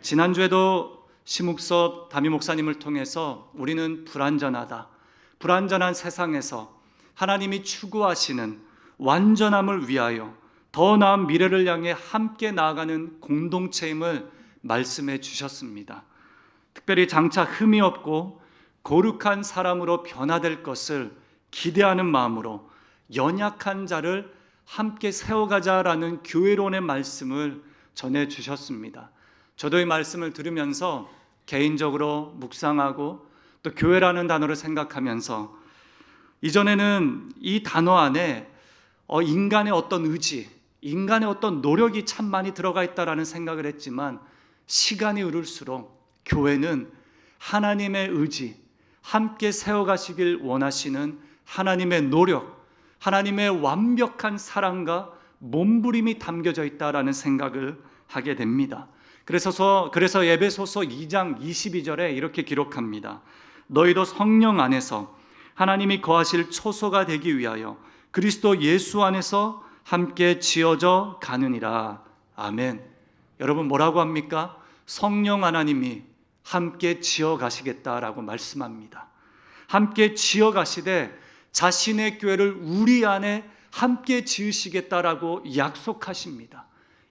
지난주에도 심욱섭 담임 목사님을 통해서 우리는 불완전한 세상에서 하나님이 추구하시는 완전함을 위하여 더 나은 미래를 향해 함께 나아가는 공동체임을 말씀해 주셨습니다. 특별히 장차 흠이 없고 거룩한 사람으로 변화될 것을 기대하는 마음으로 연약한 자를 함께 세워가자라는 교회론의 말씀을 전해 주셨습니다. 저도 이 말씀을 들으면서 개인적으로 묵상하고 또 교회라는 단어를 생각하면서 이전에는 이 단어 안에 인간의 어떤 의지, 인간의 어떤 노력이 참 많이 들어가 있다라는 생각을 했지만 시간이 흐를수록 교회는 하나님의 의지, 함께 세워가시길 원하시는 하나님의 노력, 하나님의 완벽한 사랑과 몸부림이 담겨져 있다라는 생각을 하게 됩니다. 그래서 에베소서 2장 22절에 이렇게 기록합니다. 너희도 성령 안에서 하나님이 거하실 초소가 되기 위하여 그리스도 예수 안에서 함께 지어져 가느니라. 아멘. 여러분 뭐라고 합니까? 성령 하나님이 함께 지어 가시겠다라고 말씀합니다. 함께 지어 가시되 자신의 교회를 우리 안에 함께 지으시겠다라고 약속하십니다.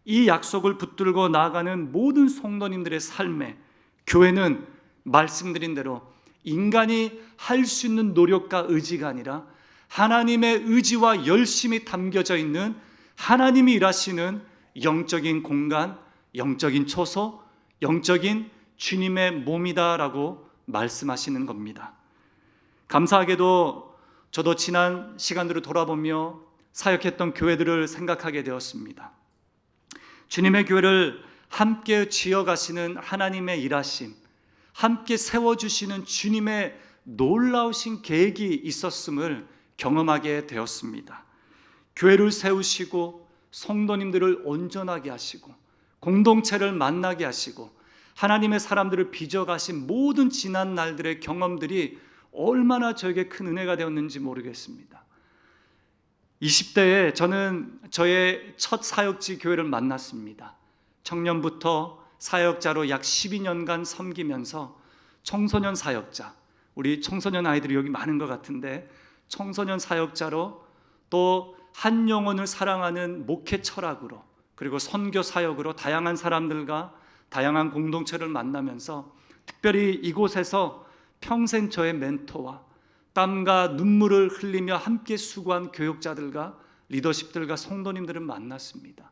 이 약속을 붙들고 나아가는 모든 성도님들의 삶에 교회는 말씀드린 대로 인간이 할 수 있는 노력과 의지가 아니라 하나님의 의지와 열심이 담겨져 있는 하나님이 일하시는 영적인 공간, 영적인 초소, 영적인 주님의 몸이다라고 말씀하시는 겁니다. 감사하게도 저도 지난 시간들을 돌아보며 사역했던 교회들을 생각하게 되었습니다. 주님의 교회를 함께 지어가시는 하나님의 일하심, 함께 세워주시는 주님의 놀라우신 계획이 있었음을 경험하게 되었습니다. 교회를 세우시고 성도님들을 온전하게 하시고 공동체를 만나게 하시고 하나님의 사람들을 빚어가신 모든 지난 날들의 경험들이 얼마나 저에게 큰 은혜가 되었는지 모르겠습니다. 20대에 저는 저의 첫 사역지 교회를 만났습니다. 청년부터 사역자로 약 12년간 섬기면서 청소년 사역자, 우리 청소년 아이들이 여기 많은 것 같은데 청소년 사역자로 또 한 영혼을 사랑하는 목회 철학으로 그리고 선교 사역으로 다양한 사람들과 다양한 공동체를 만나면서 특별히 이곳에서 평생 저의 멘토와 땀과 눈물을 흘리며 함께 수고한 교육자들과 리더십들과 성도님들을 만났습니다.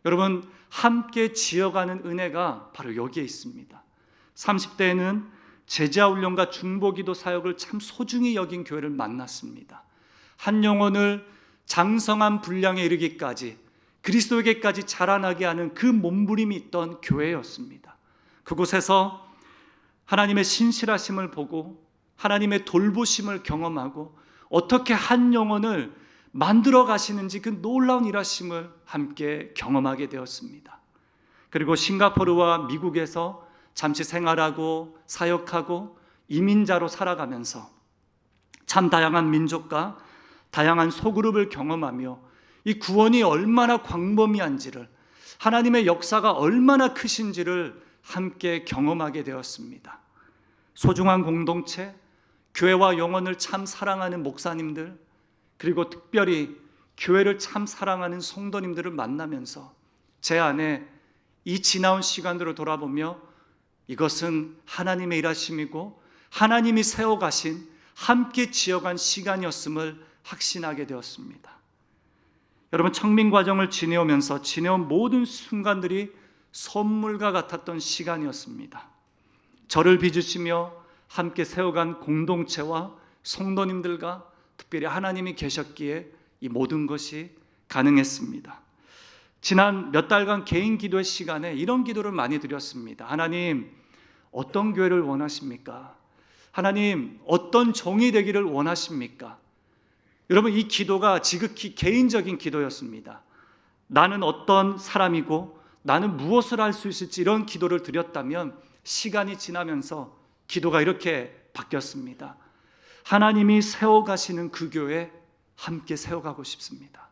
여러분 함께 지어가는 은혜가 바로 여기에 있습니다. 30대에는 제자훈련과 중보기도 사역을 참 소중히 여긴 교회를 만났습니다. 한 영혼을 장성한 분량에 이르기까지 그리스도에게까지 자라나게 하는 그 몸부림이 있던 교회였습니다. 그곳에서 하나님의 신실하심을 보고 하나님의 돌보심을 경험하고 어떻게 한 영혼을 만들어 가시는지 그 놀라운 일하심을 함께 경험하게 되었습니다. 그리고 싱가포르와 미국에서 잠시 생활하고 사역하고 이민자로 살아가면서 참 다양한 민족과 다양한 소그룹을 경험하며 이 구원이 얼마나 광범위한지를 하나님의 역사가 얼마나 크신지를 함께 경험하게 되었습니다. 소중한 공동체, 교회와 영혼을 참 사랑하는 목사님들, 그리고 특별히 교회를 참 사랑하는 성도님들을 만나면서 제 안에 이 지나온 시간들을 돌아보며 이것은 하나님의 일하심이고 하나님이 세워가신 함께 지어간 시간이었음을 확신하게 되었습니다. 여러분 청민 과정을 지내오면서 지내온 모든 순간들이 선물과 같았던 시간이었습니다. 저를 빚으시며 함께 세워간 공동체와 성도님들과 특별히 하나님이 계셨기에 이 모든 것이 가능했습니다. 지난 몇 달간 개인 기도의 시간에 이런 기도를 많이 드렸습니다. 하나님, 어떤 교회를 원하십니까? 하나님, 어떤 종이 되기를 원하십니까? 여러분 이 기도가 지극히 개인적인 기도였습니다. 나는 어떤 사람이고 나는 무엇을 할 수 있을지 이런 기도를 드렸다면 시간이 지나면서 기도가 이렇게 바뀌었습니다. 하나님이 세워가시는 그 교회 함께 세워가고 싶습니다.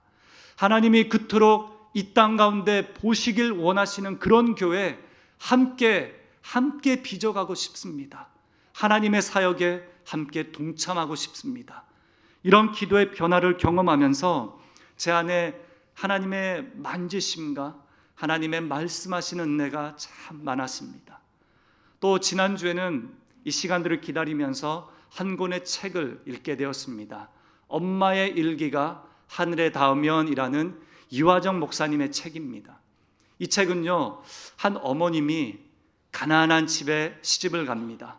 하나님이 그토록 이 땅 가운데 보시길 원하시는 그런 교회 함께 빚어가고 싶습니다. 하나님의 사역에 함께 동참하고 싶습니다. 이런 기도의 변화를 경험하면서 제 안에 하나님의 만지심과 하나님의 말씀하시는 은혜가 참 많았습니다. 또 지난주에는 이 시간들을 기다리면서 한 권의 책을 읽게 되었습니다. 엄마의 일기가 하늘에 닿으면이라는 이화정 목사님의 책입니다. 이 책은요, 한 어머님이 가난한 집에 시집을 갑니다.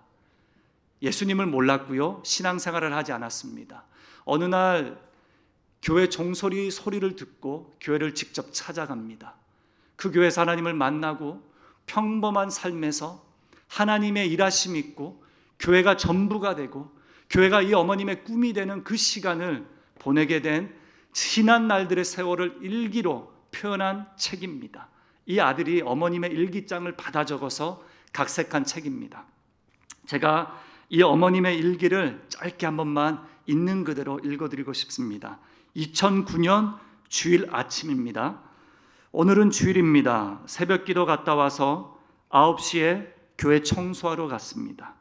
예수님을 몰랐고요, 신앙생활을 하지 않았습니다. 어느 날 교회 종소리 소리를 듣고 교회를 직접 찾아갑니다. 그 교회에서 하나님을 만나고 평범한 삶에서 하나님의 일하심이 있고 교회가 전부가 되고 교회가 이 어머님의 꿈이 되는 그 시간을 보내게 된 지난 날들의 세월을 일기로 표현한 책입니다. 이 아들이 어머님의 일기장을 받아 적어서 각색한 책입니다. 제가 이 어머님의 일기를 짧게 한 번만 있는 그대로 읽어드리고 싶습니다. 2009년 주일 아침입니다. 오늘은 주일입니다. 새벽기도 갔다 와서 9시에 교회 청소하러 갔습니다.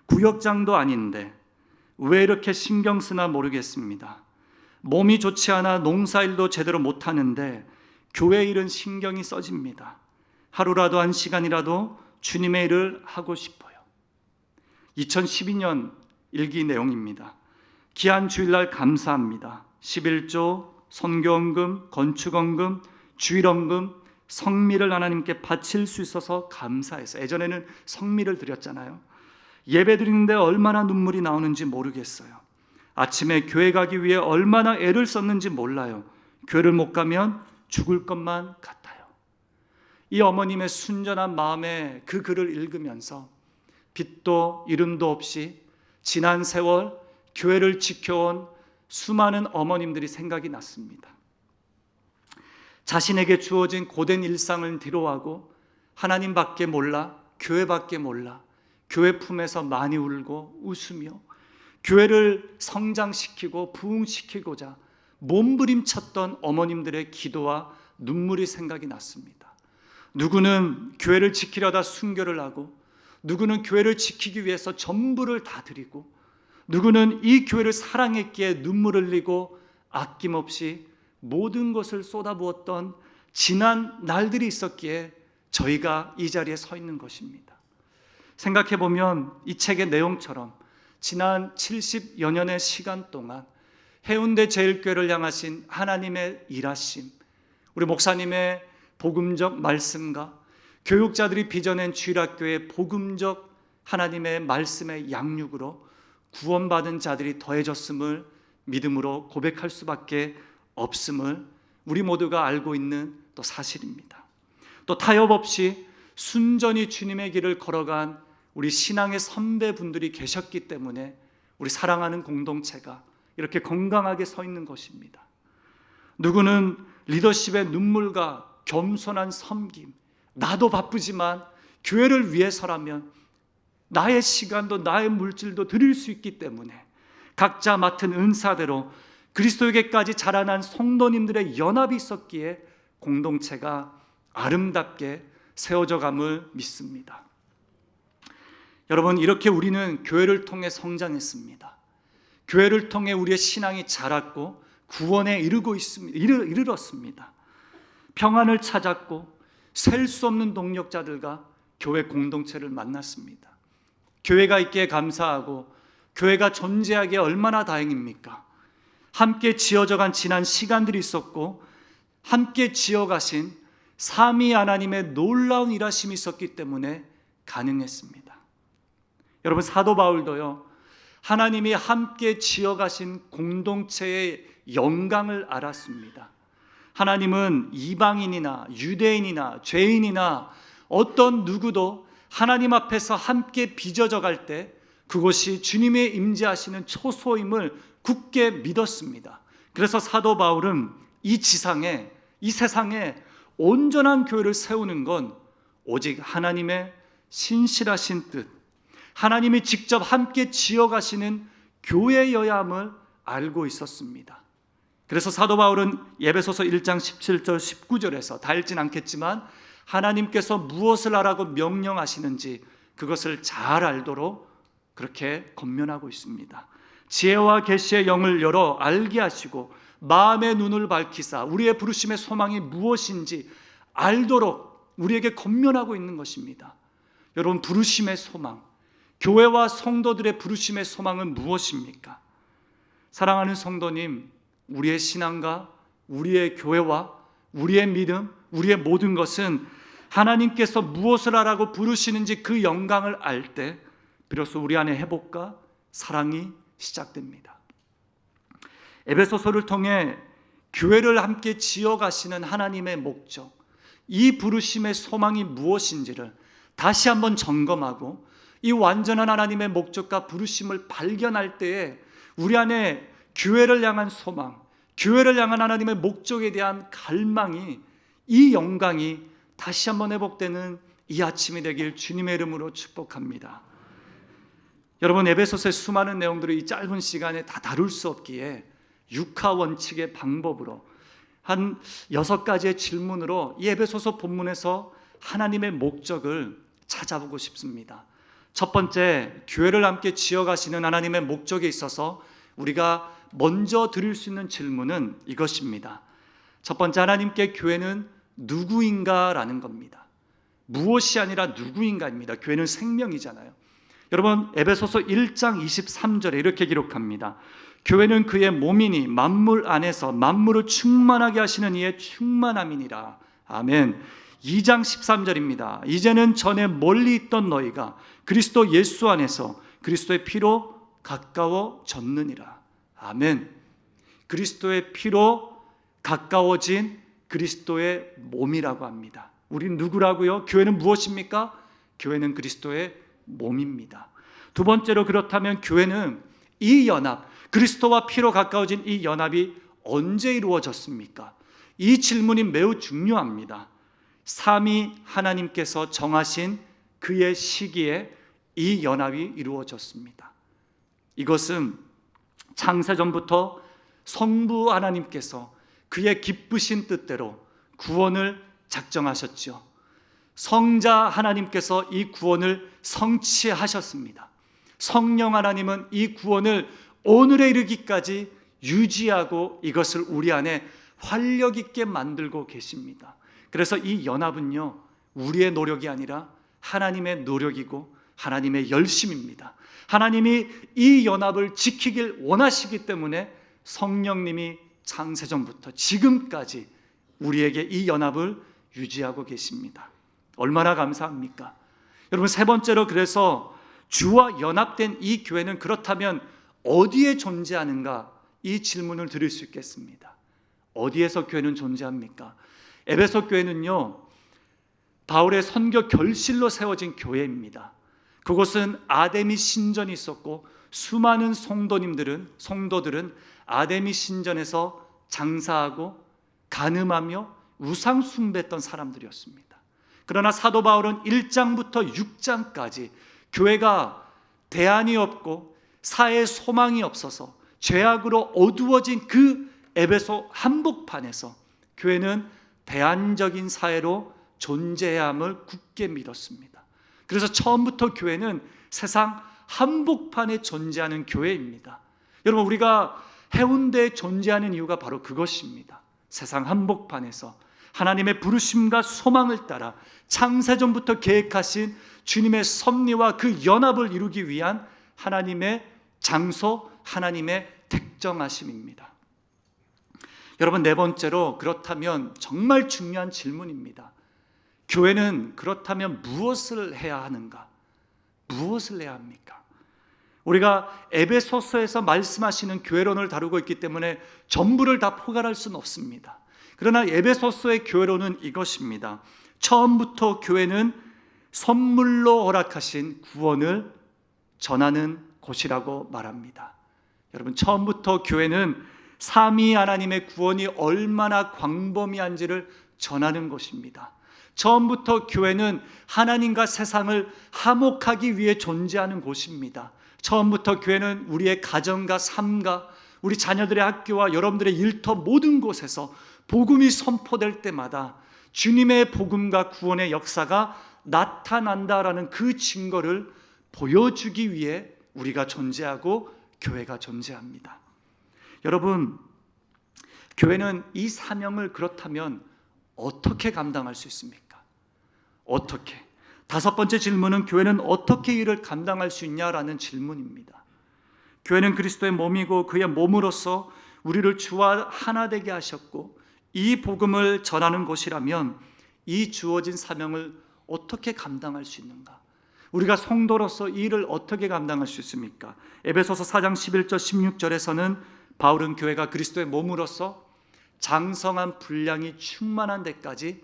구역장도 아닌데 왜 이렇게 신경 쓰나 모르겠습니다. 몸이 좋지 않아 농사일도 제대로 못하는데 교회 일은 신경이 써집니다. 하루라도 한 시간이라도 주님의 일을 하고 싶어요. 2012년 일기 내용입니다. 귀한 주일날 감사합니다. 11조, 선교헌금, 건축헌금, 주일헌금, 성미를 하나님께 바칠 수 있어서 감사해서, 예전에는 성미를 드렸잖아요. 예배 드리는데 얼마나 눈물이 나오는지 모르겠어요. 아침에 교회 가기 위해 얼마나 애를 썼는지 몰라요. 교회를 못 가면 죽을 것만 같아요. 이 어머님의 순전한 마음에 그 글을 읽으면서 빛도 이름도 없이 지난 세월 교회를 지켜온 수많은 어머님들이 생각이 났습니다. 자신에게 주어진 고된 일상을 뒤로하고 하나님밖에 몰라, 교회밖에 몰라, 교회 품에서 많이 울고 웃으며 교회를 성장시키고 부흥시키고자 몸부림쳤던 어머님들의 기도와 눈물이 생각이 났습니다. 누구는 교회를 지키려다 순교를 하고, 누구는 교회를 지키기 위해서 전부를 다 드리고, 누구는 이 교회를 사랑했기에 눈물을 흘리고 아낌없이 모든 것을 쏟아부었던 지난 날들이 있었기에 저희가 이 자리에 서 있는 것입니다. 생각해보면 이 책의 내용처럼 지난 70여 년의 시간 동안 해운대 제일교회를 향하신 하나님의 일하심, 우리 목사님의 복음적 말씀과 교육자들이 빚어낸 주일학교의 복음적 하나님의 말씀의 양육으로 구원받은 자들이 더해졌음을 믿음으로 고백할 수밖에 없음을 우리 모두가 알고 있는 또 사실입니다. 또 타협 없이 순전히 주님의 길을 걸어간 우리 신앙의 선배분들이 계셨기 때문에 우리 사랑하는 공동체가 이렇게 건강하게 서 있는 것입니다. 누구는 리더십의 눈물과 겸손한 섬김, 나도 바쁘지만 교회를 위해서라면 나의 시간도 나의 물질도 드릴 수 있기 때문에 각자 맡은 은사대로 그리스도에게까지 자라난 성도님들의 연합이 있었기에 공동체가 아름답게 세워져 감을 믿습니다. 여러분, 이렇게 우리는 교회를 통해 성장했습니다. 교회를 통해 우리의 신앙이 자랐고 구원에 이르렀습니다. 평안을 찾았고 셀 수 없는 동력자들과 교회 공동체를 만났습니다. 교회가 있기에 감사하고 교회가 존재하기에 얼마나 다행입니까? 함께 지어져간 지난 시간들이 있었고 함께 지어가신 삼위 하나님의 놀라운 일하심이 있었기 때문에 가능했습니다. 여러분, 사도 바울도요, 하나님이 함께 지어가신 공동체의 영광을 알았습니다. 하나님은 이방인이나 유대인이나 죄인이나 어떤 누구도 하나님 앞에서 함께 빚어져 갈 때 그것이 주님의 임재하시는 초소임을 굳게 믿었습니다. 그래서 사도 바울은 이 지상에, 이 세상에 온전한 교회를 세우는 건 오직 하나님의 신실하신 뜻, 하나님이 직접 함께 지어가시는 교회여야 함을 알고 있었습니다. 그래서 사도 바울은 에베소서 1장 17절 19절에서 다 읽진 않겠지만 하나님께서 무엇을 하라고 명령하시는지 그것을 잘 알도록 그렇게 권면하고 있습니다. 지혜와 계시의 영을 열어 알게 하시고 마음의 눈을 밝히사 우리의 부르심의 소망이 무엇인지 알도록 우리에게 권면하고 있는 것입니다. 여러분, 부르심의 소망, 교회와 성도들의 부르심의 소망은 무엇입니까? 사랑하는 성도님, 우리의 신앙과 우리의 교회와 우리의 믿음, 우리의 모든 것은 하나님께서 무엇을 하라고 부르시는지 그 영광을 알 때 비로소 우리 안에 회복과 사랑이 시작됩니다. 에베소서를 통해 교회를 함께 지어가시는 하나님의 목적, 이 부르심의 소망이 무엇인지를 다시 한번 점검하고 이 완전한 하나님의 목적과 부르심을 발견할 때에 우리 안에 교회를 향한 소망, 교회를 향한 하나님의 목적에 대한 갈망이, 이 영광이 다시 한번 회복되는 이 아침이 되길 주님의 이름으로 축복합니다. 여러분, 에베소서의 수많은 내용들을 이 짧은 시간에 다 다룰 수 없기에 육하 원칙의 방법으로 한 6가지의 질문으로 이 에베소서 본문에서 하나님의 목적을 찾아보고 싶습니다. 첫 번째, 교회를 함께 지어가시는 하나님의 목적에 있어서 우리가 먼저 드릴 수 있는 질문은 이것입니다. 첫 번째, 하나님께 교회는 누구인가? 라는 겁니다. 무엇이 아니라 누구인가입니다. 교회는 생명이잖아요. 여러분, 에베소서 1장 23절에 이렇게 기록합니다. 교회는 그의 몸이니 만물 안에서 만물을 충만하게 하시는 이의 충만함이니라. 아멘. 2장 13절입니다. 이제는 전에 멀리 있던 너희가 그리스도 예수 안에서 그리스도의 피로 가까워졌느니라. 아멘. 그리스도의 피로 가까워진 그리스도의 몸이라고 합니다. 우린 누구라고요? 교회는 무엇입니까? 교회는 그리스도의 몸입니다. 두 번째로, 그렇다면 교회는 이 연합, 그리스도와 피로 가까워진 이 연합이 언제 이루어졌습니까? 이 질문이 매우 중요합니다. 삼위 하나님께서 정하신 그의 시기에 이 연합이 이루어졌습니다. 이것은 창세전부터 성부 하나님께서 그의 기쁘신 뜻대로 구원을 작정하셨죠. 성자 하나님께서 이 구원을 성취하셨습니다. 성령 하나님은 이 구원을 오늘에 이르기까지 유지하고 이것을 우리 안에 활력 있게 만들고 계십니다. 그래서 이 연합은요, 우리의 노력이 아니라 하나님의 노력이고 하나님의 열심입니다. 하나님이 이 연합을 지키길 원하시기 때문에 성령님이 창세전부터 지금까지 우리에게 이 연합을 유지하고 계십니다. 얼마나 감사합니까? 여러분, 세 번째로, 그래서 주와 연합된 이 교회는 그렇다면 어디에 존재하는가? 이 질문을 드릴 수 있겠습니다. 어디에서 교회는 존재합니까? 에베소 교회는요, 바울의 선교 결실로 세워진 교회입니다. 그곳은 아데미 신전이 있었고 수많은 성도들은 아데미 신전에서 장사하고 간음하며 우상 숭배했던 사람들이었습니다. 그러나 사도 바울은 1장부터 6장까지 교회가 대안이 없고 사회의 소망이 없어서 죄악으로 어두워진 그 에베소 한복판에서 교회는 대안적인 사회로 존재해야 함을 굳게 믿었습니다. 그래서 처음부터 교회는 세상 한복판에 존재하는 교회입니다. 여러분, 우리가 해운대에 존재하는 이유가 바로 그것입니다. 세상 한복판에서 하나님의 부르심과 소망을 따라 창세전부터 계획하신 주님의 섭리와 그 연합을 이루기 위한 하나님의 장소, 하나님의 택정하심입니다. 여러분, 네 번째로, 그렇다면 정말 중요한 질문입니다. 교회는 그렇다면 무엇을 해야 하는가? 무엇을 해야 합니까? 우리가 에베소서에서 말씀하시는 교회론을 다루고 있기 때문에 전부를 다 포괄할 수는 없습니다. 그러나 에베소서의 교회론은 이것입니다. 처음부터 교회는 선물로 허락하신 구원을 전하는 곳이라고 말합니다. 여러분, 처음부터 교회는 삼위 하나님의 구원이 얼마나 광범위한지를 전하는 곳입니다. 처음부터 교회는 하나님과 세상을 화목하기 위해 존재하는 곳입니다. 처음부터 교회는 우리의 가정과 삶과 우리 자녀들의 학교와 여러분들의 일터 모든 곳에서 복음이 선포될 때마다 주님의 복음과 구원의 역사가 나타난다라는 그 증거를 보여주기 위해 우리가 존재하고 교회가 존재합니다. 여러분, 교회는 이 사명을 그렇다면 어떻게 감당할 수 있습니까? 어떻게? 다섯 번째 질문은 교회는 어떻게 이를 감당할 수 있냐라는 질문입니다. 교회는 그리스도의 몸이고 그의 몸으로서 우리를 주와 하나 되게 하셨고 이 복음을 전하는 곳이라면 이 주어진 사명을 어떻게 감당할 수 있는가? 우리가 성도로서 이 일을 어떻게 감당할 수 있습니까? 에베소서 4장 11절 16절에서는 바울은 교회가 그리스도의 몸으로서 장성한 분량이 충만한 데까지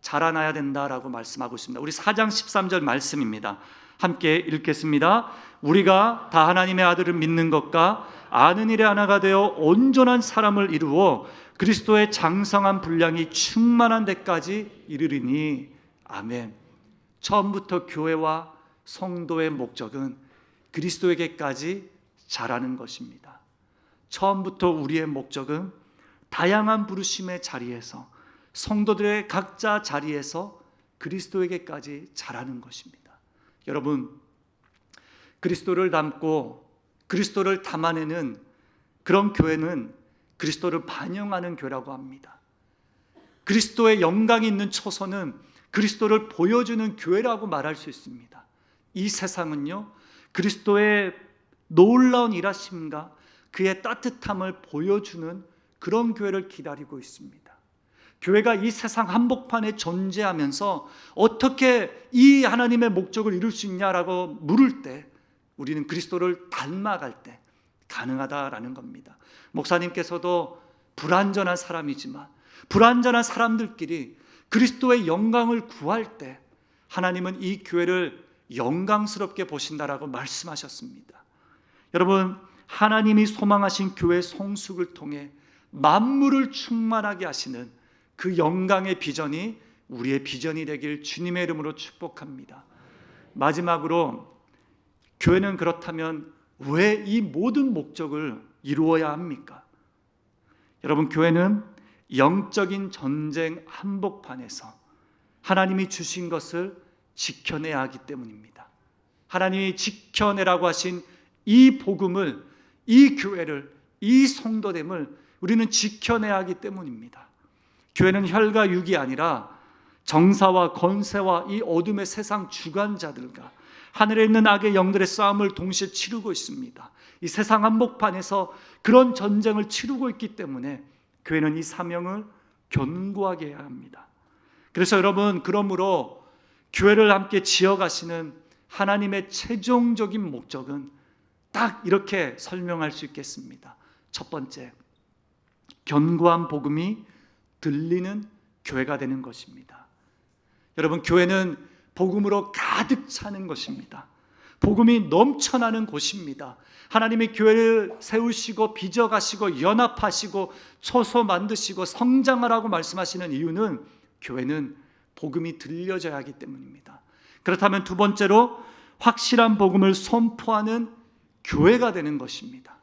자라나야 된다라고 말씀하고 있습니다. 우리 4장 13절 말씀입니다. 함께 읽겠습니다. 우리가 다 하나님의 아들을 믿는 것과 아는 일에 하나가 되어 온전한 사람을 이루어 그리스도의 장성한 분량이 충만한 데까지 이르리니. 아멘. 처음부터 교회와 성도의 목적은 그리스도에게까지 자라는 것입니다. 처음부터 우리의 목적은 다양한 부르심의 자리에서, 성도들의 각자 자리에서 그리스도에게까지 자라는 것입니다. 여러분, 그리스도를 담고 그리스도를 담아내는 그런 교회는 그리스도를 반영하는 교회라고 합니다. 그리스도의 영광이 있는 초소는 그리스도를 보여주는 교회라고 말할 수 있습니다. 이 세상은요, 그리스도의 놀라운 일하심과 그의 따뜻함을 보여주는 그런 교회를 기다리고 있습니다. 교회가 이 세상 한복판에 존재하면서 어떻게 이 하나님의 목적을 이룰 수 있냐라고 물을 때 우리는 그리스도를 닮아갈 때 가능하다라는 겁니다. 목사님께서도 불완전한 사람이지만 불완전한 사람들끼리 그리스도의 영광을 구할 때 하나님은 이 교회를 영광스럽게 보신다라고 말씀하셨습니다. 여러분, 하나님이 소망하신 교회 성숙을 통해 만물을 충만하게 하시는 그 영광의 비전이 우리의 비전이 되길 주님의 이름으로 축복합니다. 마지막으로, 교회는 그렇다면 왜 이 모든 목적을 이루어야 합니까? 여러분, 교회는 영적인 전쟁 한복판에서 하나님이 주신 것을 지켜내야 하기 때문입니다. 하나님이 지켜내라고 하신 이 복음을, 이 교회를, 이 성도됨을 우리는 지켜내야 하기 때문입니다. 교회는 혈과 육이 아니라 정사와 권세와 이 어둠의 세상 주관자들과 하늘에 있는 악의 영들의 싸움을 동시에 치르고 있습니다. 이 세상 한복판에서 그런 전쟁을 치르고 있기 때문에 교회는 이 사명을 견고하게 해야 합니다. 그래서 여러분, 그러므로 교회를 함께 지어가시는 하나님의 최종적인 목적은 딱 이렇게 설명할 수 있겠습니다. 첫 번째, 견고한 복음이 들리는 교회가 되는 것입니다. 여러분, 교회는 복음으로 가득 차는 것입니다. 복음이 넘쳐나는 곳입니다. 하나님이 교회를 세우시고 빚어가시고 연합하시고 초소 만드시고 성장하라고 말씀하시는 이유는 교회는 복음이 들려져야 하기 때문입니다. 그렇다면 두 번째로, 확실한 복음을 선포하는 교회가 되는 것입니다.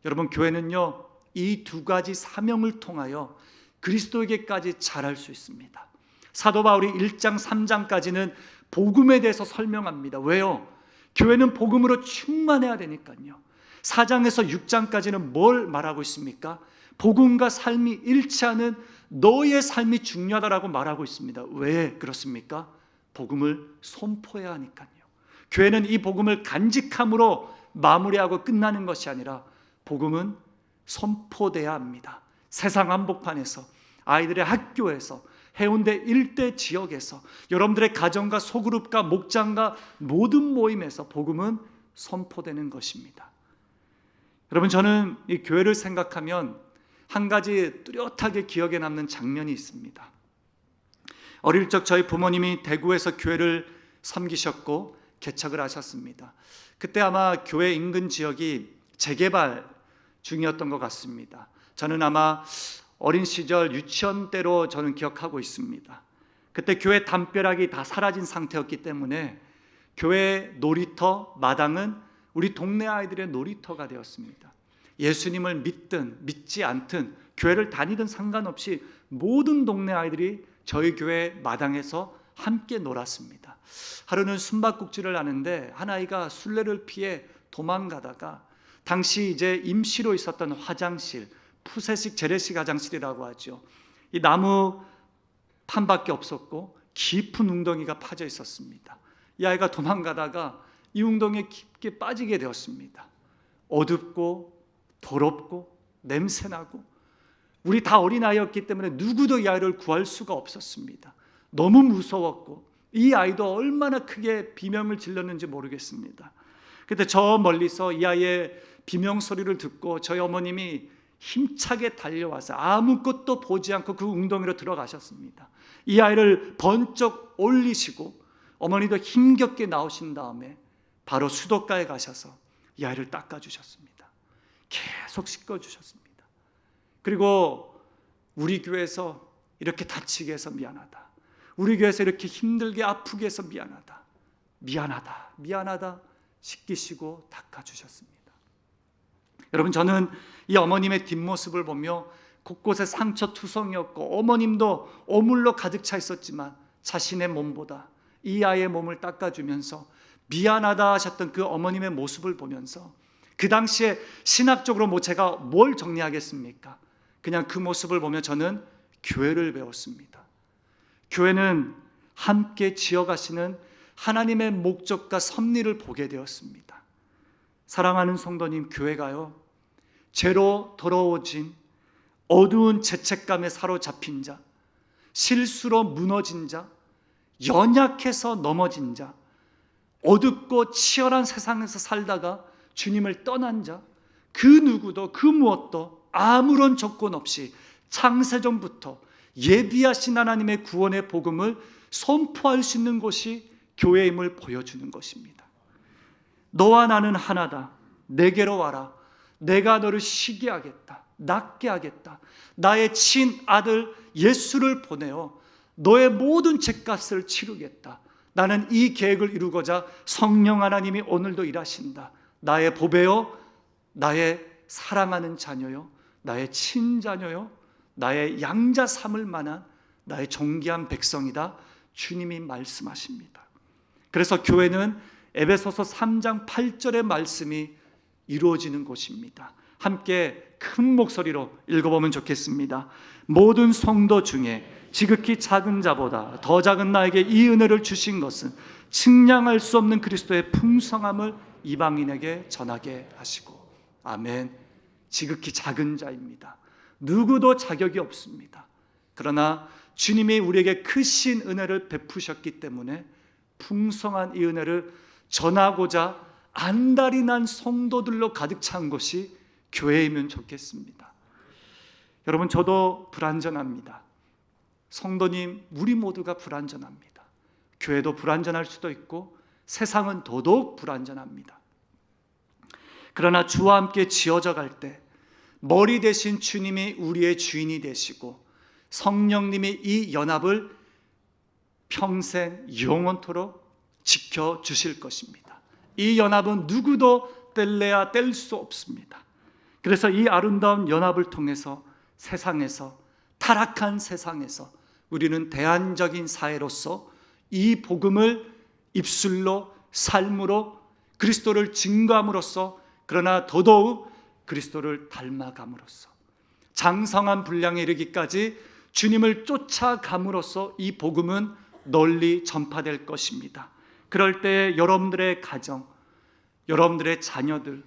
여러분, 교회는요, 이 두 가지 사명을 통하여 그리스도에게까지 자랄 수 있습니다. 사도 바울이 1장 3장까지는 복음에 대해서 설명합니다. 왜요? 교회는 복음으로 충만해야 되니까요. 4장에서 6장까지는 뭘 말하고 있습니까? 복음과 삶이 일치하는 너의 삶이 중요하다라고 말하고 있습니다. 왜 그렇습니까? 복음을 선포해야 하니까요. 교회는 이 복음을 간직함으로 마무리하고 끝나는 것이 아니라 복음은 선포돼야 합니다. 세상 한복판에서, 아이들의 학교에서, 해운대 일대 지역에서, 여러분들의 가정과 소그룹과 목장과 모든 모임에서 복음은 선포되는 것입니다. 여러분, 저는 이 교회를 생각하면 한 가지 뚜렷하게 기억에 남는 장면이 있습니다. 어릴 적 저희 부모님이 대구에서 교회를 섬기셨고 개척을 하셨습니다. 그때 아마 교회 인근 지역이 재개발 중이었던 것 같습니다. 저는 아마 어린 시절 유치원 때로 저는 기억하고 있습니다. 그때 교회 담벼락이 다 사라진 상태였기 때문에 교회 놀이터 마당은 우리 동네 아이들의 놀이터가 되었습니다. 예수님을 믿든 믿지 않든 교회를 다니든 상관없이 모든 동네 아이들이 저희 교회 마당에서 함께 놀았습니다. 하루는 숨바꼭질을 하는데 한 아이가 술래를 피해 도망가다가 당시 이제 임시로 있었던 화장실, 푸세식 재래식 화장실이라고 하죠. 이 나무 판밖에 없었고 깊은 웅덩이가 파져 있었습니다. 이 아이가 도망가다가 이 웅덩이에 깊게 빠지게 되었습니다. 어둡고 더럽고 냄새나고 우리 다 어린아이였기 때문에 누구도 이 아이를 구할 수가 없었습니다. 너무 무서웠고 이 아이도 얼마나 크게 비명을 질렀는지 모르겠습니다. 그때 저 멀리서 이 아이의 비명 소리를 듣고 저희 어머님이 힘차게 달려와서 아무것도 보지 않고 그 웅덩이로 들어가셨습니다. 이 아이를 번쩍 올리시고 어머니도 힘겹게 나오신 다음에 바로 수도가에 가셔서 이 아이를 닦아주셨습니다. 계속 씻겨주셨습니다. 그리고 우리 교회에서 이렇게 다치게 해서 미안하다, 우리 교회에서 이렇게 힘들게 아프게 해서 미안하다, 미안하다, 미안하다 씻기시고 닦아주셨습니다. 여러분, 저는 이 어머님의 뒷모습을 보며 곳곳에 상처투성이었고 어머님도 오물로 가득 차 있었지만 자신의 몸보다 이 아이의 몸을 닦아주면서 미안하다 하셨던 그 어머님의 모습을 보면서 그 당시에 신학적으로 제가 뭘 정리하겠습니까? 그냥 그 모습을 보며 저는 교회를 배웠습니다. 교회는 함께 지어가시는 하나님의 목적과 섭리를 보게 되었습니다. 사랑하는 성도님, 교회가요, 죄로 더러워진 어두운 죄책감에 사로잡힌 자, 실수로 무너진 자, 연약해서 넘어진 자, 어둡고 치열한 세상에서 살다가 주님을 떠난 자, 그 누구도 그 무엇도 아무런 조건 없이 창세전부터 예비하신 하나님의 구원의 복음을 선포할 수 있는 곳이 교회임을 보여주는 것입니다. 너와 나는 하나다. 내게로 와라. 내가 너를 쉬게 하겠다. 낫게 하겠다. 나의 친아들 예수를 보내어 너의 모든 죄값을 치르겠다. 나는 이 계획을 이루고자 성령 하나님이 오늘도 일하신다. 나의 보배요, 나의 사랑하는 자녀요, 나의 친자녀요, 나의 양자 삼을 만한 나의 존귀한 백성이다. 주님이 말씀하십니다. 그래서 교회는 에베소서 3장 8절의 말씀이 이루어지는 곳입니다. 함께 큰 목소리로 읽어보면 좋겠습니다. 모든 성도 중에 지극히 작은 자보다 더 작은 나에게 이 은혜를 주신 것은 측량할 수 없는 그리스도의 풍성함을 이방인에게 전하게 하시고. 아멘. 지극히 작은 자입니다. 누구도 자격이 없습니다. 그러나 주님이 우리에게 크신 은혜를 베푸셨기 때문에 풍성한 이 은혜를 전하고자 안달이 난 성도들로 가득 찬 곳이 교회이면 좋겠습니다. 여러분, 저도 불완전합니다. 성도님, 우리 모두가 불완전합니다. 교회도 불완전할 수도 있고 세상은 더더욱 불완전합니다. 그러나 주와 함께 지어져 갈 때 머리 대신 주님이 우리의 주인이 되시고 성령님이 이 연합을 평생 영원토록 지켜주실 것입니다. 이 연합은 누구도 뗄래야 뗄 수 없습니다. 그래서 이 아름다운 연합을 통해서 세상에서, 타락한 세상에서 우리는 대안적인 사회로서 이 복음을 입술로, 삶으로 그리스도를 증거함으로써, 그러나 더더욱 그리스도를 닮아감으로써 장성한 분량에 이르기까지 주님을 쫓아감으로써 이 복음은 널리 전파될 것입니다. 그럴 때 여러분들의 가정, 여러분들의 자녀들,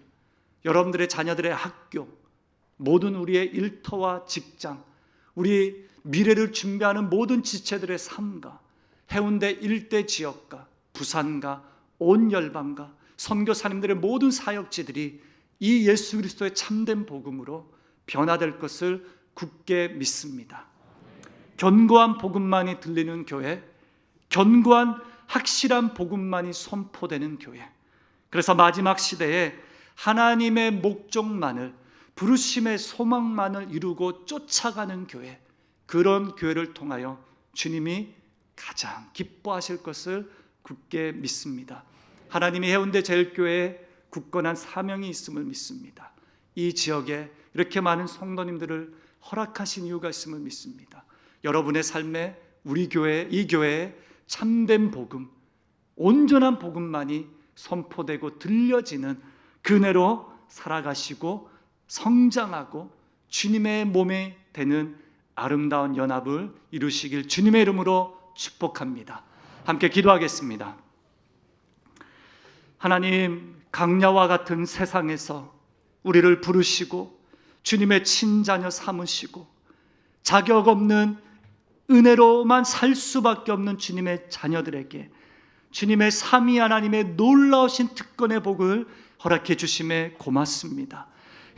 여러분들의 자녀들의 학교, 모든 우리의 일터와 직장, 우리 미래를 준비하는 모든 지체들의 삶과 해운대 일대 지역과 부산과 온 열방과 선교사님들의 모든 사역지들이 이 예수 그리스도의 참된 복음으로 변화될 것을 굳게 믿습니다. 견고한 복음만이 들리는 교회, 견고한 확실한 복음만이 선포되는 교회. 그래서 마지막 시대에 하나님의 목적만을, 부르심의 소망만을 이루고 쫓아가는 교회, 그런 교회를 통하여 주님이 가장 기뻐하실 것을 굳게 믿습니다. 하나님이 해운대 제일교회에 굳건한 사명이 있음을 믿습니다. 이 지역에 이렇게 많은 성도님들을 허락하신 이유가 있음을 믿습니다. 여러분의 삶에 우리 교회, 이 교회에 참된 복음, 온전한 복음만이 선포되고 들려지는 그네로 살아가시고 성장하고 주님의 몸이 되는 아름다운 연합을 이루시길 주님의 이름으로 축복합니다. 함께 기도하겠습니다. 하나님, 강야와 같은 세상에서 우리를 부르시고 주님의 친자녀 삼으시고 자격 없는 은혜로만 살 수밖에 없는 주님의 자녀들에게 주님의 삼위 하나님의 놀라우신 특권의 복을 허락해 주심에 고맙습니다.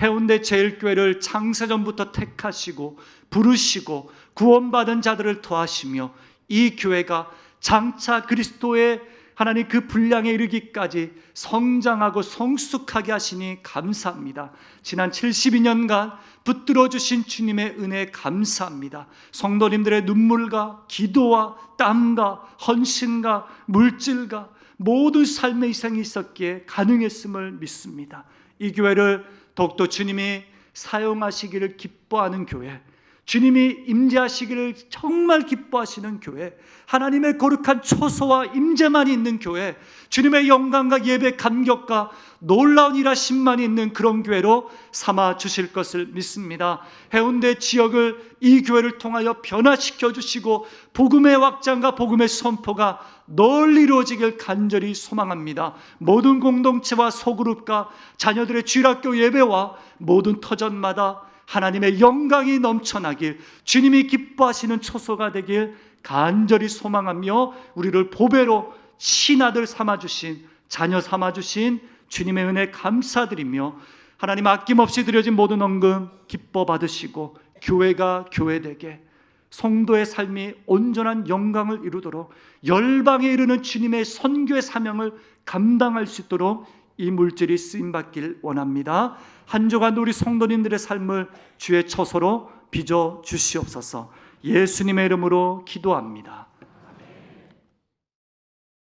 해운대 제일교회를 창세전부터 택하시고 부르시고 구원받은 자들을 더하시며 이 교회가 장차 그리스도의 하나님 그 분량에 이르기까지 성장하고 성숙하게 하시니 감사합니다. 지난 72년간 붙들어 주신 주님의 은혜에 감사합니다. 성도님들의 눈물과 기도와 땀과 헌신과 물질과 모든 삶의 희생이 있었기에 가능했음을 믿습니다. 이 교회를 더욱더 주님이 사용하시기를 기뻐하는 교회, 주님이 임재하시기를 정말 기뻐하시는 교회, 하나님의 거룩한 초소와 임재만이 있는 교회, 주님의 영광과 예배 감격과 놀라운 일하심만이 있는 그런 교회로 삼아 주실 것을 믿습니다. 해운대 지역을 이 교회를 통하여 변화시켜 주시고 복음의 확장과 복음의 선포가 널리 이루어지길 간절히 소망합니다. 모든 공동체와 소그룹과 자녀들의 주일학교 예배와 모든 터전마다 하나님의 영광이 넘쳐나길, 주님이 기뻐하시는 초소가 되길 간절히 소망하며 우리를 보배로 신아들 삼아주신, 자녀 삼아주신 주님의 은혜 감사드리며 하나님 아낌없이 드려진 모든 헌금 기뻐 받으시고 교회가 교회되게 성도의 삶이 온전한 영광을 이루도록 열방에 이르는 주님의 선교의 사명을 감당할 수 있도록 이 물질이 쓰임받길 원합니다. 한 주간 우리 성도님들의 삶을 주의 처소로 빚어 주시옵소서. 예수님의 이름으로 기도합니다.